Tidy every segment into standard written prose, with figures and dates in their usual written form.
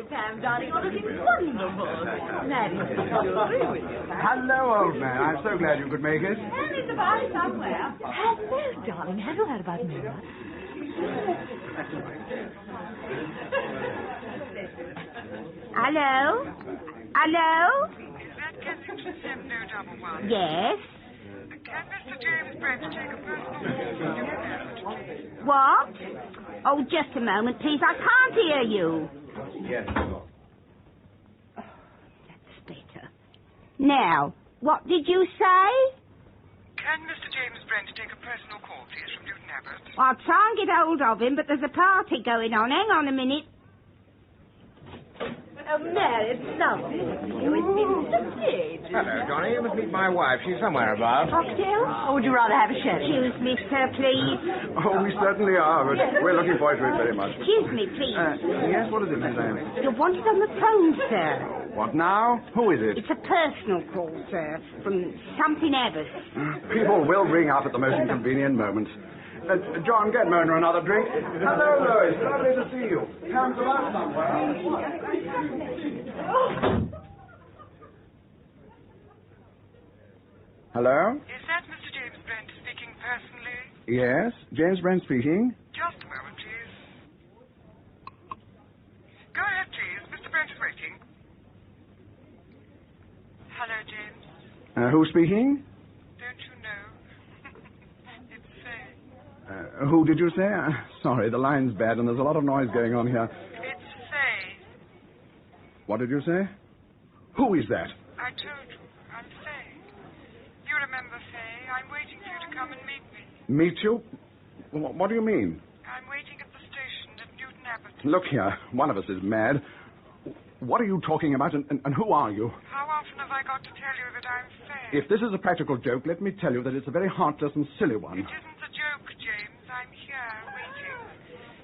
Hello, Pam, darling. You're looking wonderful. Glad you agree with you. Hello, old man. I'm so glad you could make it. And it's about somewhere. Hello, darling. Have you heard about me? Hello? Hello? Is that Kensington 7011? Yes? Can Mr. James Brent take a personal call from you? What? Oh, just a moment, please. I can't hear you. Yes. That's better. Now, what did you say? Can Mr. James Brent take a personal call, please, from Newton Abbot? I'll try and get hold of him, but there's a party going on. Hang on a minute. Oh, Mary, it's lovely. It's been splendid. Hello, Johnny. You must meet my wife. She's somewhere about. Cocktail? Or would you rather have a sherry? Excuse me, sir, please. Oh, we certainly are, but we're looking forward to it very much. Excuse me, please. Yes, what is it, Miss Anne? You're wanted on the phone, sir. What now? Who is it? It's a personal call, sir, from something Abbott. People will ring up at the most inconvenient moments. John, get Mona another drink. Hello, Lois. Lovely to see you. Comes about somewhere. Hello? Is that Mr. James Brent speaking personally? Yes, James Brent speaking. Just a moment, please. Go ahead, please. Mr. Brent is waiting. Hello, James. Who's speaking? Don't you know? It's Faye. Who did you say? Sorry, the line's bad and there's a lot of noise going on here. It's Faye. What did you say? Who is that? I told you. I'm Faye. You remember Faye? I'm waiting for you to come and meet me. Meet you? What do you mean? I'm waiting at the station at Newton Abbot. Look here, one of us is mad. What are you talking about and who are you? How often have I got to tell you that I'm Faye? If this is a practical joke, let me tell you that it's a very heartless and silly one. It isn't a joke, James. I'm here, waiting.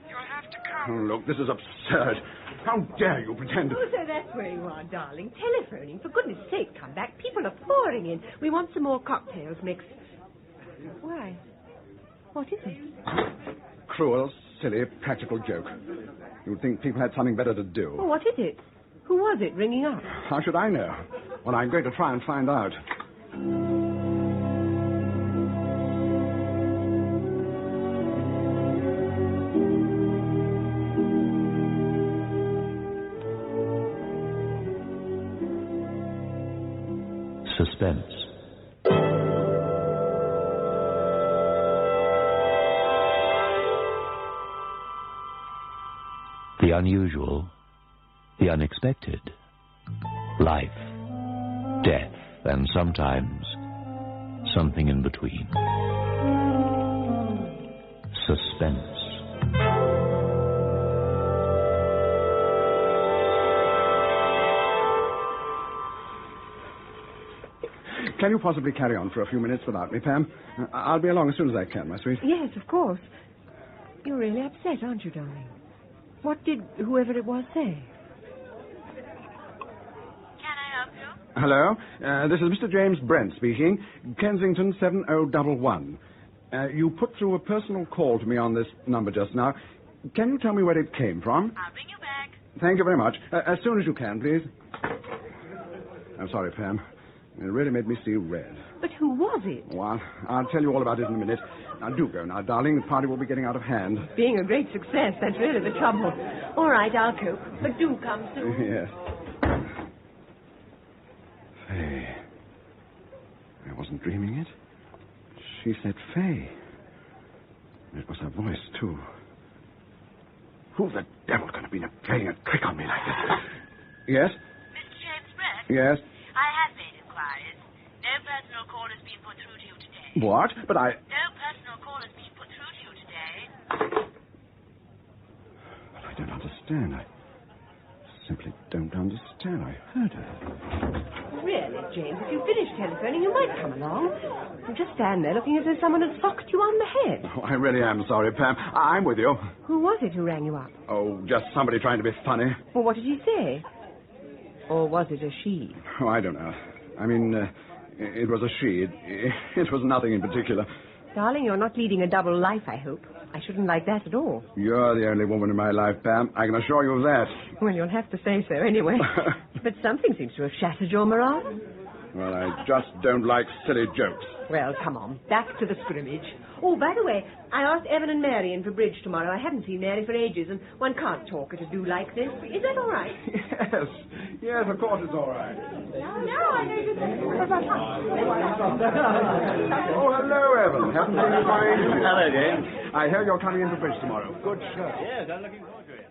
You'll have to come. Oh, look, this is absurd. How dare you pretend... Oh, so that's where you are, darling. Telephoning. For goodness sake, come back. People are pouring in. We want some more cocktails mixed. Why? What is it? Cruel, silly, practical joke. You'd think people had something better to do. Oh, what is it? Who was it ringing up? How should I know? Well, I'm going to try and find out. Suspense. The unusual, the unexpected, life, death, and sometimes something in between. Suspense. Can you possibly carry on for a few minutes without me, Pam? I'll be along as soon as I can, my sweet. Yes, of course. You're really upset, aren't you, darling? What did whoever it was say? Can I help you? Hello, this is Mr. James Brent speaking, Kensington 7011. You put through a personal call to me on this number just now. Can you tell me where it came from? I'll bring you back. Thank you very much. As soon as you can, please. I'm sorry, Pam. It really made me see red. But who was it? Well, I'll tell you all about it in a minute. Now, do go now, darling. The party will be getting out of hand. Being a great success, that's really the trouble. All right, I'll cope. But do come soon. Yes. Faye. I wasn't dreaming it. She said Faye. It was her voice, too. Who the devil could have been playing a trick on me like this? Yes? Mr. James Brent? Yes? I have made inquiries. No personal call has been put through to you today. What? But I... No personal call has been put through to you today. But I don't understand. I simply don't understand. I heard her. Really, James, if you finish telephoning, you might come along. You just stand there looking as though someone had socked you on the head. Oh, I really am sorry, Pam. I'm with you. Who was it who rang you up? Oh, just somebody trying to be funny. Well, what did he say? Or was it a she? Oh, I don't know. I mean, it was a she. It was nothing in particular. Darling, you're not leading a double life, I hope. I shouldn't like that at all. You're the only woman in my life, Pam. I can assure you of that. Well, you'll have to say so anyway. But something seems to have shattered your morale. Well, I just don't like silly jokes. Well, come on. Back to the scrimmage. Oh, by the way, I asked Evan and Mary in for bridge tomorrow. I haven't seen Mary for ages, and one can't talk at a do like this. Is that all right? Yes, of course it's all right. No, I know you said... Oh, hello, Evan. Haven't seen you for ages. Hello, James. I hear you're coming in for bridge tomorrow. Good show. Yes, I'm looking forward to it.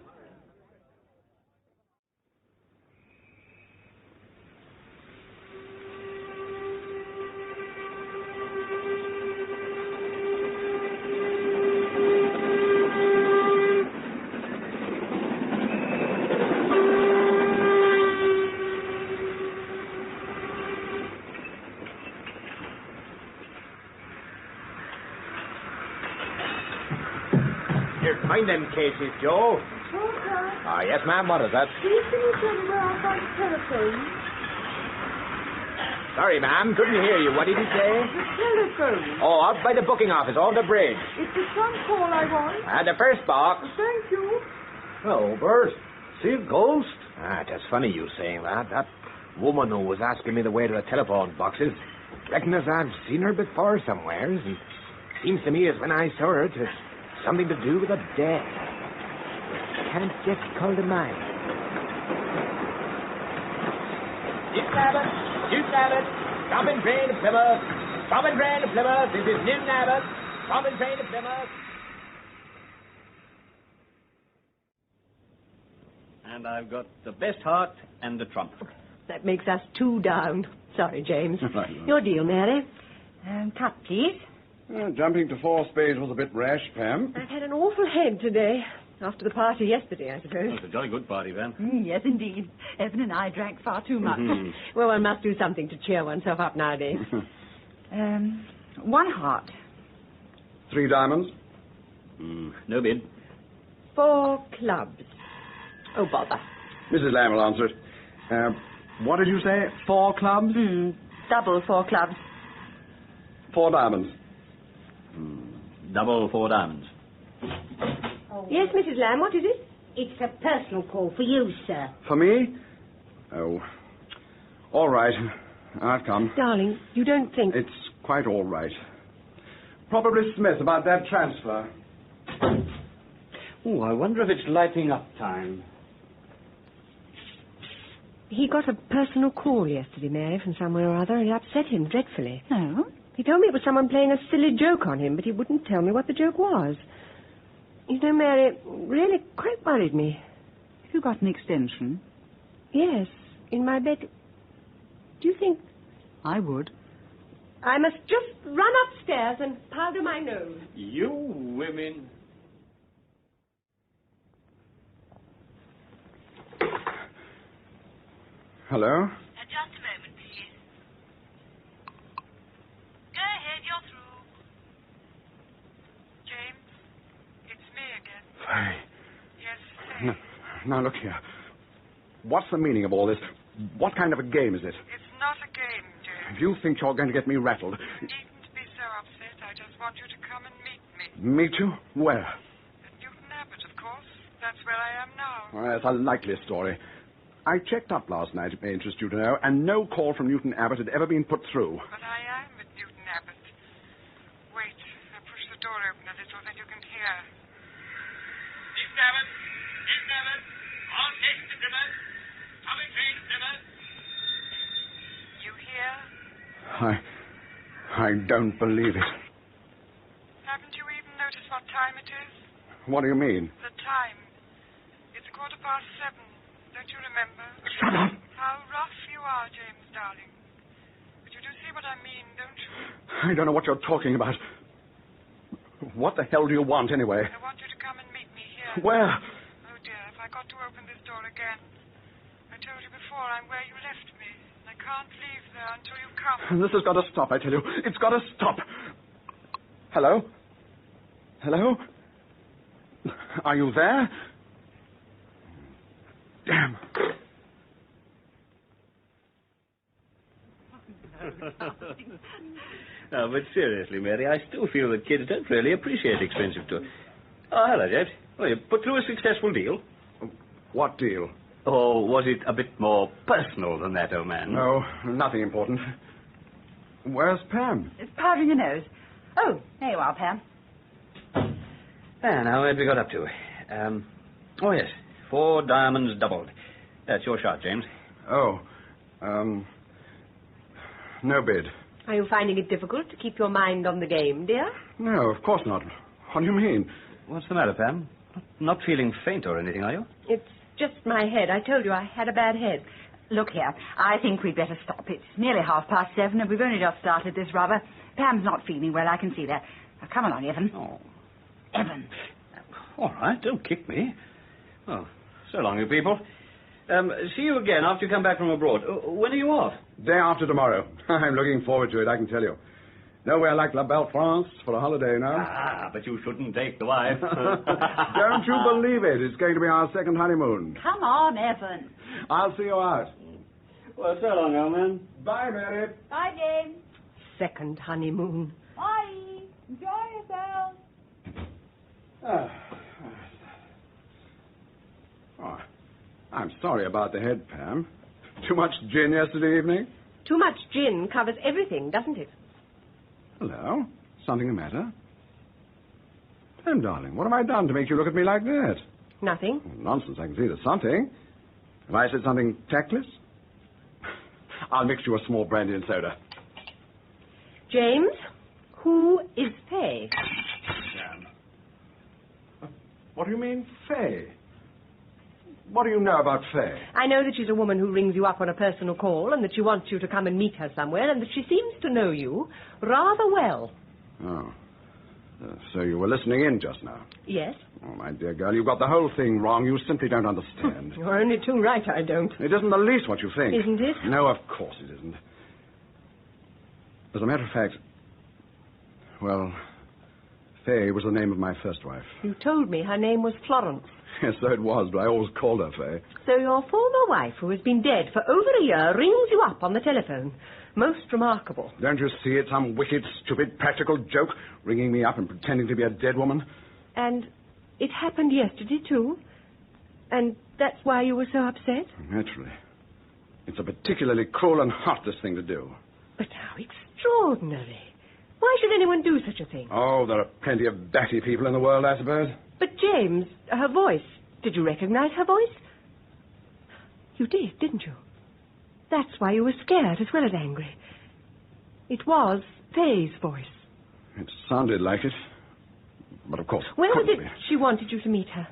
Here, find them cases, Joe. Ah, yes, ma'am. What is that? Please can you tell me where I'll find the telephone? Sorry, ma'am. Couldn't hear you. What did you say? The telephone. Oh, out by the booking office, on the bridge. It's the front call I want. And the first box. Thank you. Hello, Bert. See a ghost? Ah, it's funny you saying that. That woman who was asking me the way to the telephone boxes. Reckon as I've seen her before somewheres, and seems to me as when I saw her, it's something to do with a death. Can't just call to mind. Newton Abbott, stop and train to Plymouth. Stop and train to Plymouth. This is Newton Abbott. Stop and train to Plymouth. And I've got the best heart and the trump. That makes us 2 down. Sorry, James. Right. Your deal, Mary. Cut, please. Jumping to 4 spades was a bit rash, Pam. I've had an awful head today. After the party yesterday, I suppose. It's a jolly good party, Van. Yes, indeed. Evan and I drank far too much. Well, one must do something to cheer oneself up nowadays. 1 heart. 3 diamonds. No bid. 4 clubs. Oh, bother. Mrs. Lamb will answer it. What did you say? 4 clubs? Double 4 clubs. 4 diamonds. Double 4 diamonds. Yes, Mrs. Lamb, what is it? It's a personal call for you, sir. For me? Oh. All right. I'll come. Darling, you don't think... It's quite all right. Probably Smith about that transfer. Oh, I wonder if it's lighting up time. He got a personal call yesterday, Mary, from somewhere or other, and it upset him dreadfully. No? He told me it was someone playing a silly joke on him, but he wouldn't tell me what the joke was. You know, Mary, it really quite worried me. Have you got an extension? Yes, in my bed. Do you think... I would. I must just run upstairs and powder my nose. You women. Hello? Just a moment, please. Go ahead, you're through. James, it's me again. Faye. Yes, Faye. Now, look here. What's the meaning of all this? What kind of a game is it? It's not a game, James. If you think you're going to get me rattled... You needn't be so upset. I just want you to come and meet me. Meet you? Where? At Newton Abbott, of course. That's where I am now. Well, that's a likely story. I checked up last night, it may interest you to know, and no call from Newton Abbott had ever been put through. But I am at Newton Abbott. Wait, I'll push the door open a little, then you can hear. Newton Abbott! Newton Abbott! All stations to Plymouth! Coming train to Plymouth! You hear? I don't believe it. Haven't you even noticed what time it is? What do you mean? The time. It's 7:15. Don't you remember? Shut up! How rough you are, James, darling. But you do see what I mean, don't you? I don't know what you're talking about. What the hell do you want, anyway? I want you to come and meet me here. Where? Oh, dear, if I got to open this door again. I told you before, I'm where you left me. And I can't leave there until you come. This has got to stop, I tell you. It's got to stop. Hello? Hello? Are you there? Damn. No, but seriously, Mary, I still feel that kids don't really appreciate expensive toys. Oh, hello, James. Well, you put through a successful deal. What deal? Or was it a bit more personal than that, old man? No, nothing important. Where's Pam? It's powdering your nose. Oh, there you are, Pam. Now, where have we got up to? Oh, yes. 4 diamonds doubled. That's your shot, James. Oh, no bid. Are you finding it difficult to keep your mind on the game, dear? No, of course not. What do you mean? What's the matter, Pam? Not feeling faint or anything, are you? It's just my head. I told you I had a bad head. Look here, I think we'd better stop. It's nearly 7:30, and we've only just started this rubber. Pam's not feeling well, I can see that. Now, come along, Evan. Oh. Evan. All right, don't kick me. Well, so long, you people. See you again after you come back from abroad. When are you off? Day after tomorrow. I'm looking forward to it, I can tell you. Nowhere like La Belle France for a holiday now. Ah, but you shouldn't take the wife. Don't you believe it? It's going to be our second honeymoon. Come on, Evan. I'll see you out. Well, so long, old man. Bye, Mary. Bye, James. Second honeymoon. Bye. Enjoy yourself. Oh, I'm sorry about the head, Pam. Too much gin yesterday evening? Too much gin covers everything, doesn't it? Hello? Something the matter? Pam, darling, what have I done to make you look at me like that? Nothing. Nonsense, I can see there's something. Have I said something tactless? I'll mix you a small brandy and soda. James, who is Faye? What do you mean, Faye? What do you know about Faye? I know that she's a woman who rings you up on a personal call and that she wants you to come and meet her somewhere and that she seems to know you rather well. Oh. So you were listening in just now? Yes. Oh, my dear girl, you've got the whole thing wrong. You simply don't understand. You're only too right I don't. It isn't the least what you think. Isn't it? No, of course it isn't. As a matter of fact, well, Faye was the name of my first wife. You told me her name was Florence. Yes, so it was, but I always called her Faye. So your former wife, who has been dead for over a year, rings you up on the telephone. Most remarkable. Don't you see it? Some wicked, stupid, practical joke, ringing me up and pretending to be a dead woman. And it happened yesterday, too? And that's why you were so upset? Naturally. It's a particularly cruel and heartless thing to do. But how extraordinary. Why should anyone do such a thing? Oh, there are plenty of batty people in the world, I suppose. But, James, her voice. Did you recognize her voice? You did, didn't you? That's why you were scared as well as angry. It was Faye's voice. It sounded like it. But, of course, Where was it be. she wanted you to meet her?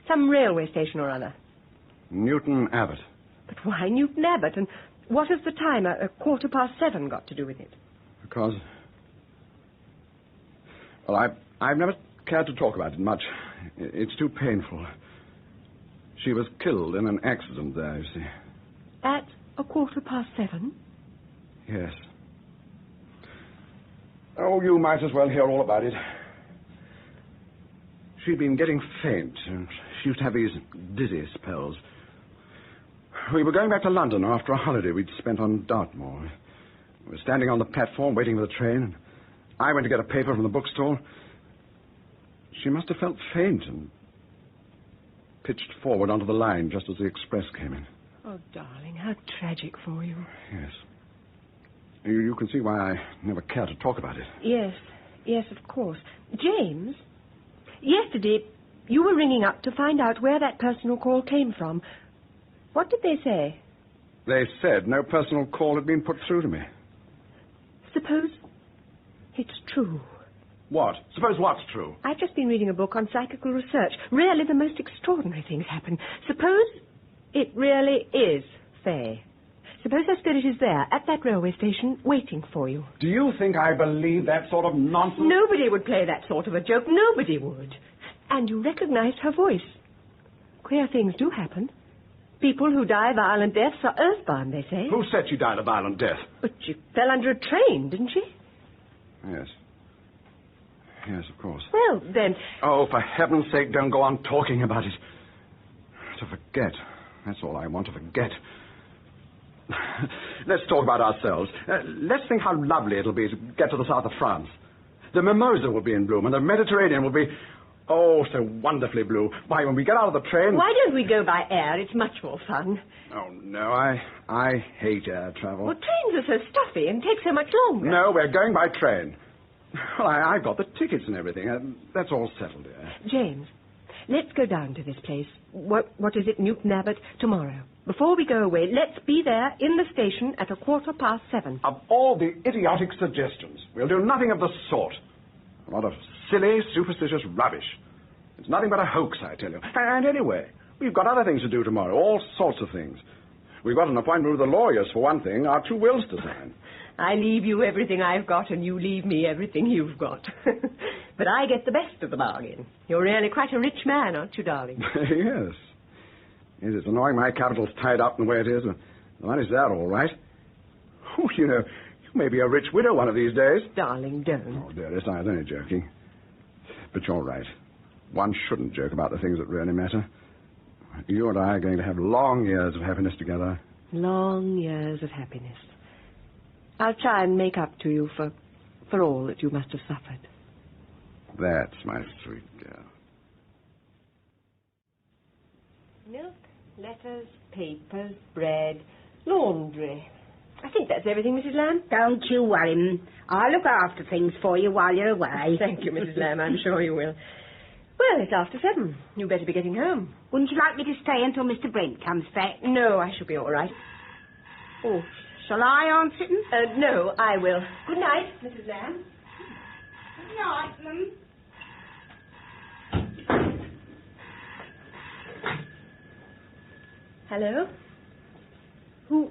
Some railway station or other. Newton Abbot. But why Newton Abbot? And what has the time, 7:15, got to do with it? Because... Well, I've never cared to talk about it much. It's too painful. She was killed in an accident there, you see. At 7:15? Yes. Oh, you might as well hear all about it. She'd been getting faint, and she used to have these dizzy spells. We were going back to London after a holiday we'd spent on Dartmoor. We were standing on the platform waiting for the train, and I went to get a paper from the bookstall. She must have felt faint and pitched forward onto the line just as the express came in. Oh, darling, how tragic for you. Yes. You can see why I never care to talk about it. Yes, of course. James, yesterday you were ringing up to find out where that personal call came from. What did they say? They said no personal call had been put through to me. Suppose it's true. What? Suppose what's true? I've just been reading a book on psychical research. Rarely the most extraordinary things happen. Suppose it really is Faye. Suppose her spirit is there, at that railway station, waiting for you. Do you think I believe that sort of nonsense? Nobody would play that sort of a joke. Nobody would. And you recognized her voice. Queer things do happen. People who die violent deaths are earthbound, they say. Who said she died a violent death? But she fell under a train, didn't she? Yes. Yes, of course. Well, then... Oh, for heaven's sake, don't go on talking about it. To forget. That's all I want, to forget. Let's talk about ourselves. Let's think how lovely it'll be to get to the south of France. The mimosa will be in bloom, and the Mediterranean will be... Oh, so wonderfully blue. Why, when we get out of the train... Why don't we go by air? It's much more fun. Oh, no, I hate air travel. Well, trains are so stuffy and take so much longer. No, we're going by train. Well, I've got the tickets and everything. That's all settled, dear. James, let's go down to this place. What is it, Newton Abbot? Tomorrow. Before we go away, let's be there in the station at 7:15. Of all the idiotic suggestions, we'll do nothing of the sort. A lot of silly, superstitious rubbish. It's nothing but a hoax, I tell you. And anyway, we've got other things to do tomorrow, all sorts of things. We've got an appointment with the lawyers, for one thing, our 2 wills to sign. I leave you everything I've got, and you leave me everything you've got. But I get the best of the bargain. You're really quite a rich man, aren't you, darling? Yes. Yes, it's annoying my capital's tied up in the way it is. The money's there, all right. Oh, you know, you may be a rich widow one of these days. Darling, don't. Oh, dearest, I was only joking. But you're right. One shouldn't joke about the things that really matter. You and I are going to have long years of happiness together. Long years of happiness. I'll try and make up to you for all that you must have suffered. That's my sweet girl. Milk, letters, papers, bread, laundry. I think that's everything, Mrs. Lamb. Don't you worry. I'll look after things for you while you're away. Thank you, Mrs. Lamb. I'm sure you will. Well, it's after 7. You better be getting home. Wouldn't you like me to stay until Mr. Brent comes back? No, I shall be all right. Oh, shall I answer him? No, I will. Good night, Mrs. Lamb. Good night, Mum. Hello? Who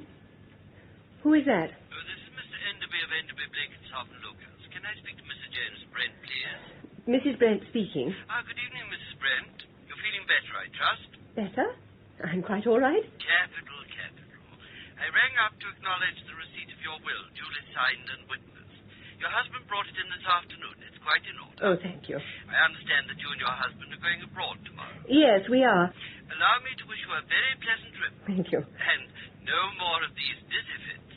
is that? Oh, this is Mr. Enderby of Enderby, Blenkinshoff and Lucas. Can I speak to Mr. James Brent, please? Mrs. Brent speaking. Good evening, Mrs. Brent. You're feeling better, I trust? Better? I'm quite all right. Capital, capital. I rang up to acknowledge the receipt of your will, duly signed and witnessed. Your husband brought it in this afternoon. It's quite in order. Oh, thank you. I understand that you and your husband are going abroad tomorrow. Yes, we are. Allow me to wish you a very pleasant trip. Thank you. And no more of these dizzy fits.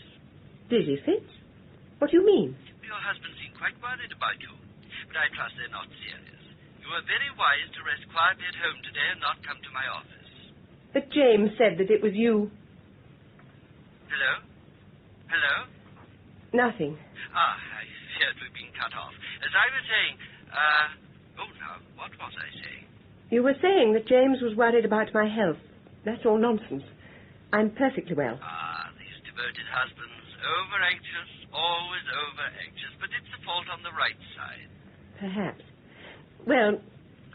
Dizzy fits? What do you mean? Your husband seemed quite worried about you, but I trust they're not serious. You were very wise to rest quietly at home today and not come to my office. But James said that it was you. Hello? Hello? Nothing. I feared we'd been cut off. As I was saying, now, what was I saying? You were saying that James was worried about my health. That's all nonsense. I'm perfectly well. These devoted husbands, over-anxious, always over-anxious, but it's the fault on the right side. Perhaps. Well,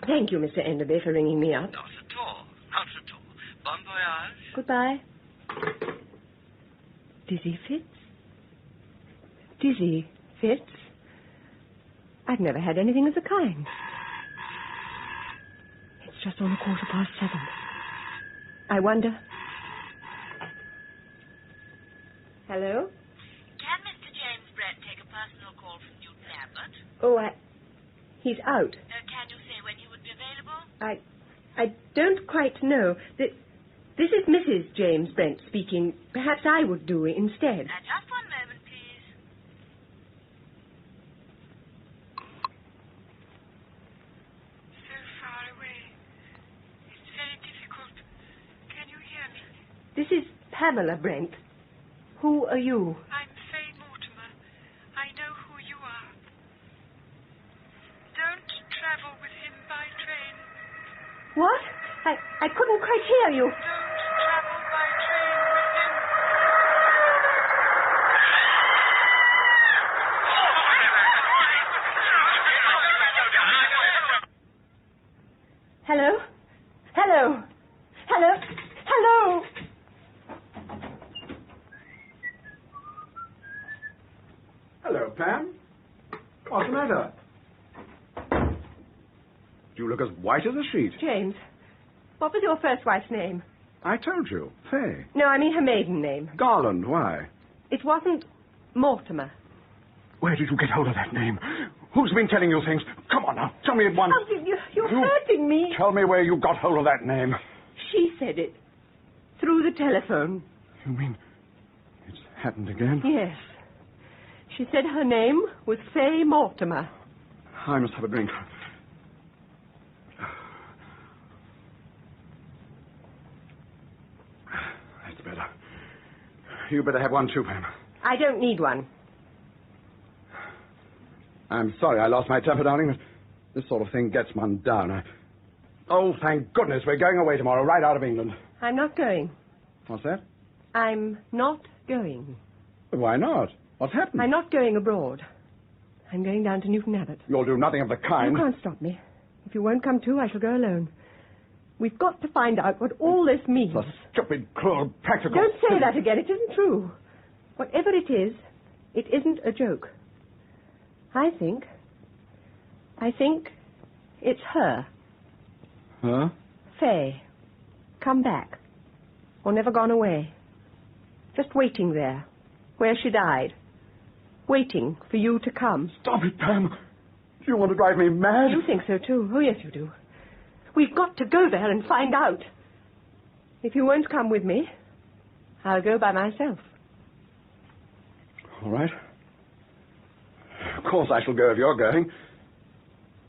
thank you, Mr. Enderby, for ringing me up. Not at all. Not at all. Bon voyage. Goodbye. Dizzy fits? Dizzy fits? I've never had anything of the kind. It's just on 7:15. I wonder... Hello? Can Mr. James Brent take a personal call from Newton Abbot? Oh, he's out. Can you say when he would be available? I don't quite know. This is Mrs. James Brent speaking. Perhaps I would do it instead. Just one moment, please. So far away. It's very difficult. Can you hear me? This is Pamela Brent. Who are you? I'm Faye Mortimer. I know who you are. Don't travel with him by train. What? I couldn't quite hear you. Don't travel by train with him. Hello? Hello? Hello? Hello? Hello, Pam. What's the matter? You look as white as a sheet. James, what was your first wife's name? I told you. Faye. No, I mean her maiden name. Garland, why? It wasn't Mortimer. Where did you get hold of that name? Who's been telling you things? Come on now, tell me at once. Oh, you're hurting me. Tell me where you got hold of that name. She said it. Through the telephone. You mean it's happened again? Yes. She said her name was Faye Mortimer. I must have a drink. better. You better have one too, Pam. I don't need one. I'm sorry I lost my temper, darling, but this sort of thing gets one down. Oh, thank goodness we're going away tomorrow, right out of England. I'm not going. What's that? I'm not going. Why not? What's happened? I'm not going abroad. I'm going down to Newton Abbot. You'll do nothing of the kind. You can't stop me. If you won't come too, I shall go alone. We've got to find out what all this means. It's a stupid, cruel, practical... Don't say that again. It isn't true. Whatever it isn't a joke. I think it's her. Huh? Faye. Come back. Or never gone away. Just waiting there, where she died. Waiting for you to come. Stop it, Pam. Do you want to drive me mad? You think so, too. Oh, yes, you do. We've got to go there and find out. If you won't come with me, I'll go by myself. All right. Of course I shall go if you're going.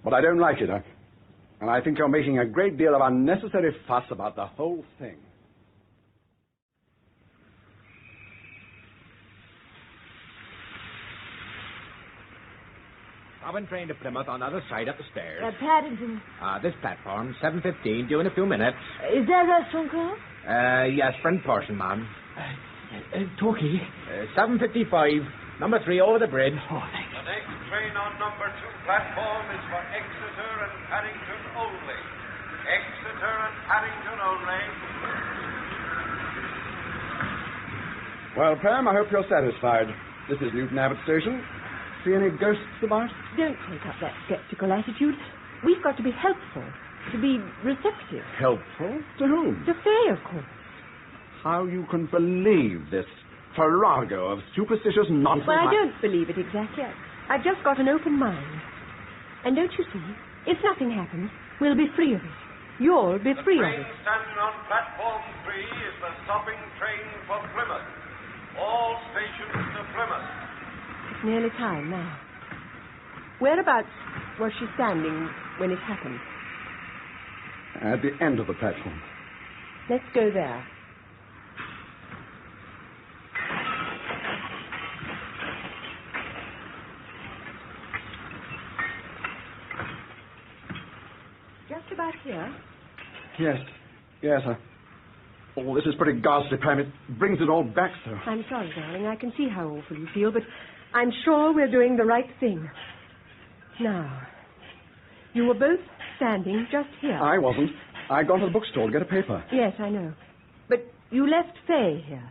But I don't like it. And I think you're making a great deal of unnecessary fuss about the whole thing. Robin train to Plymouth on the other side up the stairs. Paddington. This platform, 7:15, due in a few minutes. Is that restaurant call? Yes, front portion, ma'am. Torquay. 7:55, number 3 over the bridge. The next train on number 2 platform is for Exeter and Paddington only. Exeter and Paddington only. Well, Pam, I hope you're satisfied. This is Newton Abbot Station. See any ghosts about? Don't take up that sceptical attitude. We've got to be helpful, to be receptive. Helpful? To whom? To Faye, of course. How you can believe this farrago of superstitious nonsense. Well, I don't believe it exactly. I've just got an open mind. And don't you see, if nothing happens, we'll be free of it. You'll be free of it. The train standing on platform 3 is the stopping train for Plymouth. All stations to Plymouth. It's nearly time now. Whereabouts was she standing when it happened? At the end of the platform. Let's go there. Just about here? Yes. Oh, this is pretty ghastly, Pam. It brings it all back so. I'm sorry, darling. I can see how awful you feel, but I'm sure we're doing the right thing. Now, you were both standing just here. I wasn't. I'd gone to the bookstore to get a paper. Yes, I know. But you left Faye here.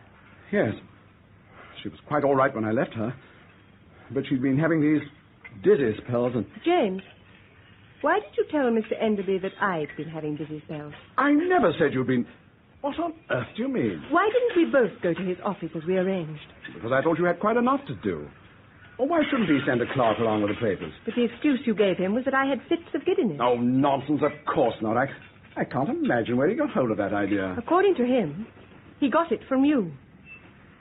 Yes. She was quite all right when I left her. But she'd been having these dizzy spells and... James, why did you tell Mr. Enderby that I'd been having dizzy spells? I never said you'd been... What on earth do you mean? Why didn't we both go to his office as we arranged? Because I thought you had quite enough to do. Or why shouldn't he send a clerk along with the papers? But the excuse you gave him was that I had fits of giddiness. Oh, nonsense. Of course not. I can't imagine where he got hold of that idea. According to him, he got it from you.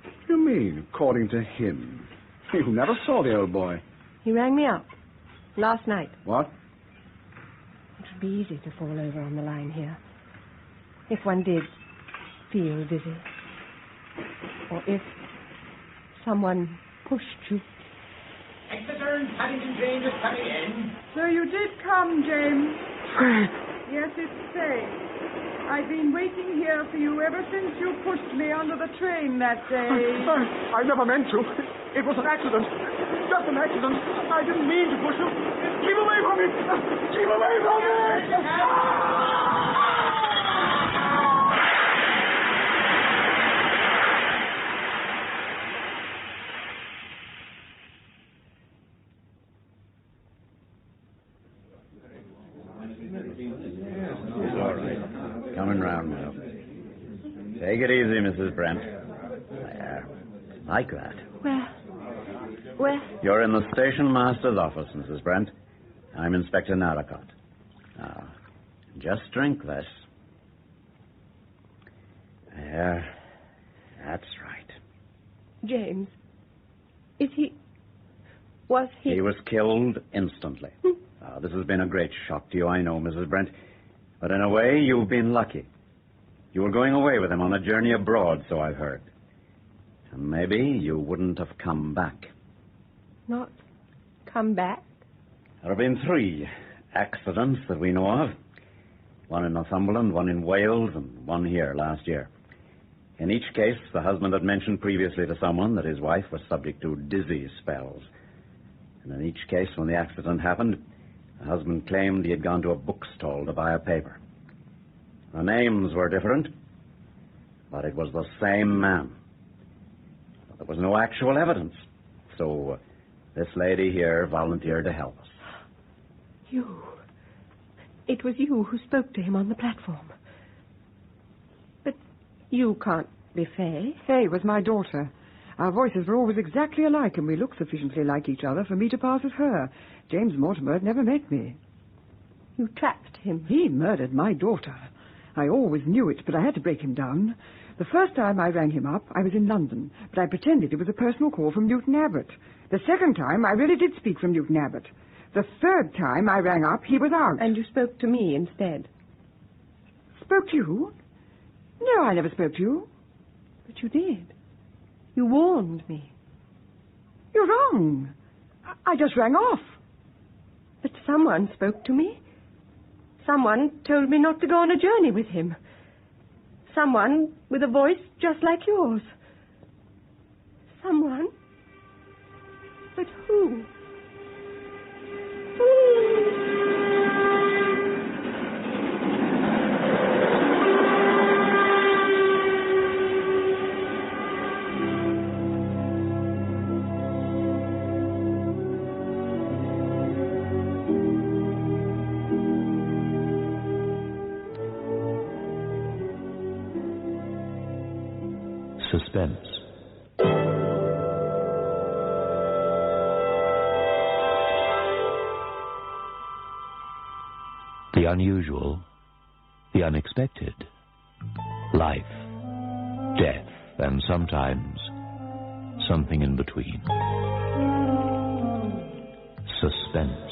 What do you mean, according to him? You never saw the old boy. He rang me up last night. What? It would be easy to fall over on the line here. If one did feel dizzy. Or if someone pushed you. Exeter and Paddington train is coming in. So you did come, James. Yes, it's Faye. I've been waiting here for you ever since you pushed me under the train that day. I never meant to. It was an accident. Just an accident. I didn't mean to push you. Keep away from me. Keep away from me. Coming round now. Take it easy, Mrs. Brent. There. Like that. Where? You're in the station master's office, Mrs. Brent. I'm Inspector Narracott. Now, just drink this. There. That's right. James. Was he... He was killed instantly. This has been a great shock to you, I know, Mrs. Brent. But in a way, you've been lucky. You were going away with him on a journey abroad, so I've heard. And maybe you wouldn't have come back. Not come back? There have been 3 accidents that we know of. One in Northumberland, one in Wales, and one here last year. In each case, the husband had mentioned previously to someone that his wife was subject to dizzy spells. And in each case, when the accident happened, the husband claimed he had gone to a bookstall to buy a paper. The names were different, but it was the same man. But there was no actual evidence, so this lady here volunteered to help us. You. It was you who spoke to him on the platform. But you can't be Fay. Fay was my daughter. Our voices were always exactly alike, and we looked sufficiently like each other for me to pass as her. James Mortimer had never met me. You trapped him. He murdered my daughter. I always knew it, but I had to break him down. The first time I rang him up, I was in London, but I pretended it was a personal call from Newton Abbot. The second time, I really did speak from Newton Abbot. The third time I rang up, he was out. And you spoke to me instead? Spoke to you? No, I never spoke to you. But you did. You warned me. You're wrong. I just rang off. But someone spoke to me. Someone told me not to go on a journey with him. Someone with a voice just like yours. Someone? But who? Suspense. The unusual, the unexpected. Life, death, and sometimes something in between. Suspense.